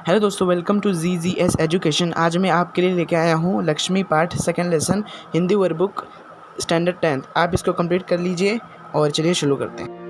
Hello दोस्तों, welcome to ZZS education. आज मैं आपके लिए लेके आया हूँ लक्ष्मी पाठ second lesson Hindi workbook standard 10th। आप इसको कंप्लीट कर लीजिए और चलिए शुरू करते हैं।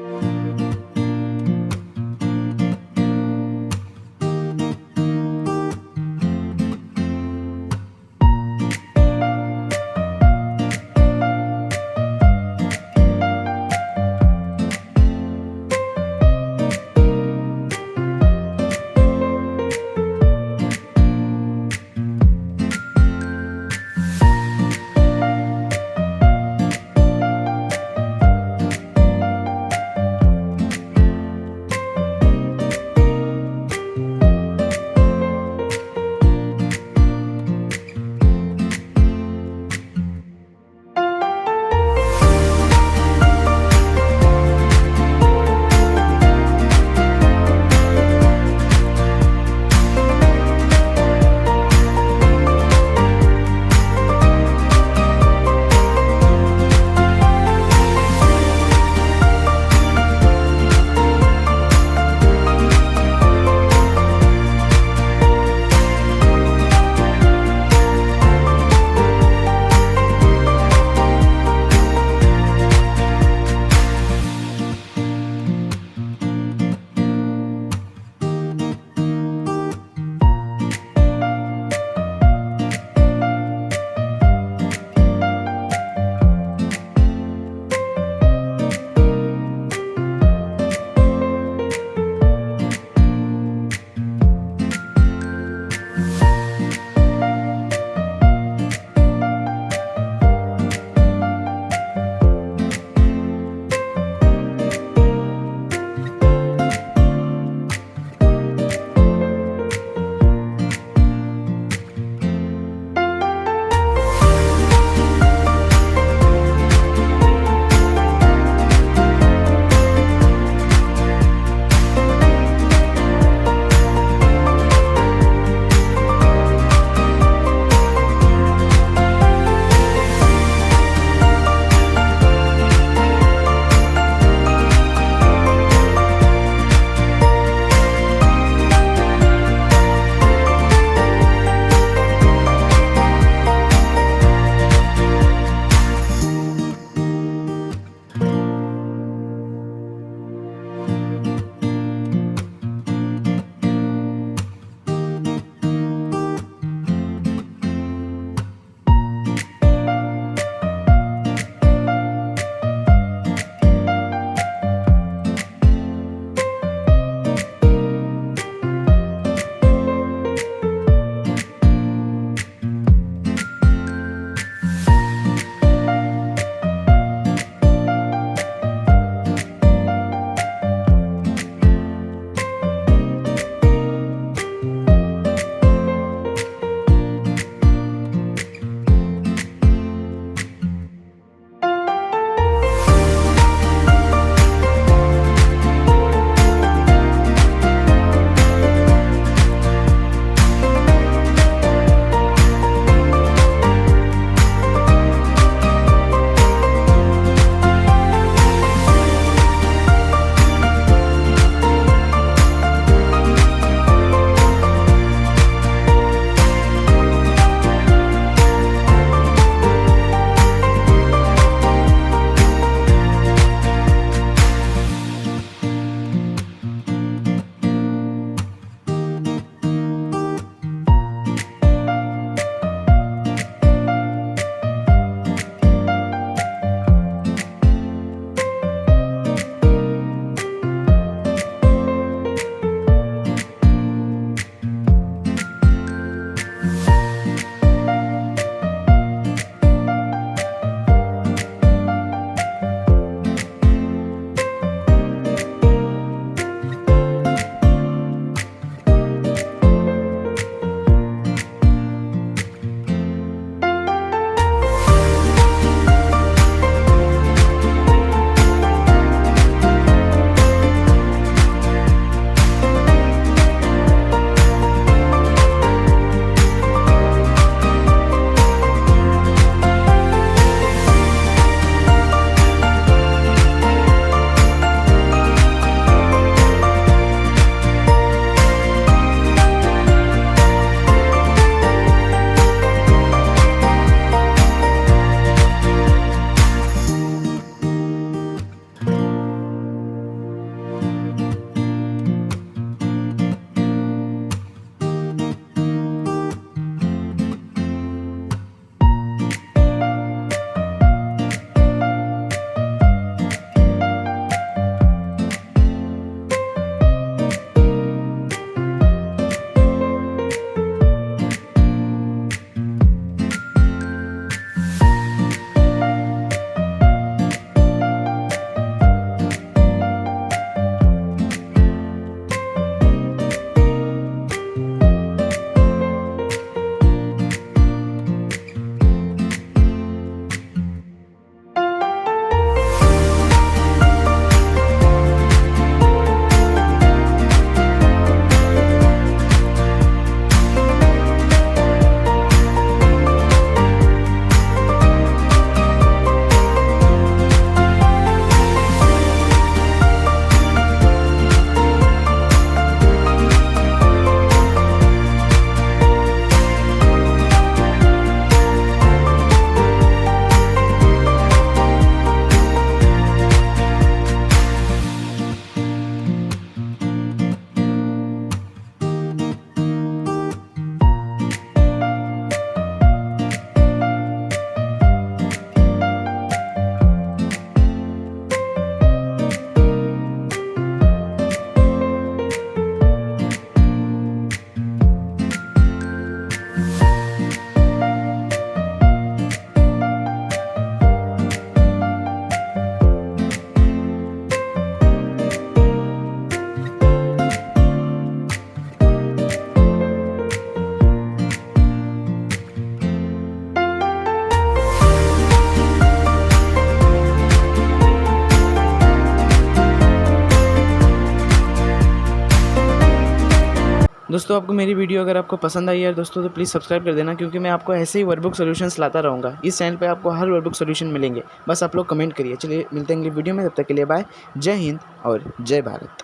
दोस्तों आपको मेरी वीडियो अगर आपको पसंद आई है दोस्तों तो प्लीज़ सब्सक्राइब कर देना, क्योंकि मैं आपको ऐसे ही वर्कबुक सॉल्यूशंस लाता रहूँगा। इस चैनल पे आपको हर वर्कबुक सॉल्यूशन मिलेंगे, बस आप लोग कमेंट करिए। चलिए मिलते हैं अगली वीडियो में, तब तक के लिए बाय। जय हिंद और जय भारत।